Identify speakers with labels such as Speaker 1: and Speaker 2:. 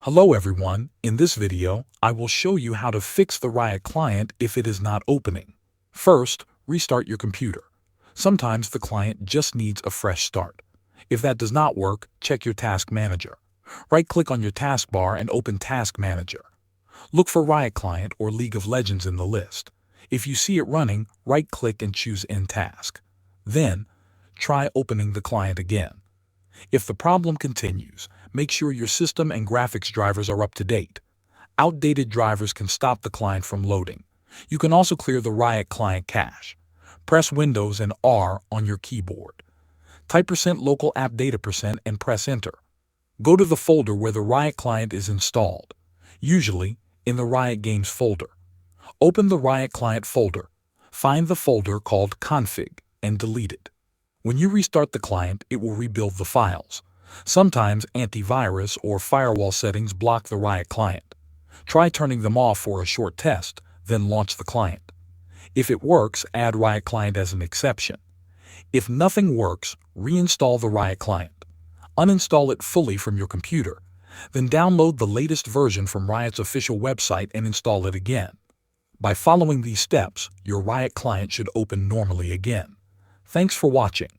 Speaker 1: Hello everyone, in this video, I will show you how to fix the Riot Client if it is not opening. First, restart your computer. Sometimes the client just needs a fresh start. If that does not work, check your Task Manager. Right-click on your taskbar and open Task Manager. Look for Riot Client or League of Legends in the list. If you see it running, right-click and choose End Task. Then, try opening the client again. If the problem continues, make sure your system and graphics drivers are up to date. Outdated drivers can stop the client from loading. You can also clear the Riot Client cache. Press Windows and R on your keyboard. Type %local app data % and press Enter. Go to the folder where the Riot Client is installed, usually in the Riot Games folder. Open the Riot Client folder. Find the folder called Config and delete it. When you restart the client, it will rebuild the files. Sometimes antivirus or firewall settings block the Riot Client. Try turning them off for a short test, then launch the client. If it works, add Riot Client as an exception. If nothing works, reinstall the Riot Client. Uninstall it fully from your computer. Then download the latest version from Riot's official website and install it again. By following these steps, your Riot Client should open normally again. Thanks for watching.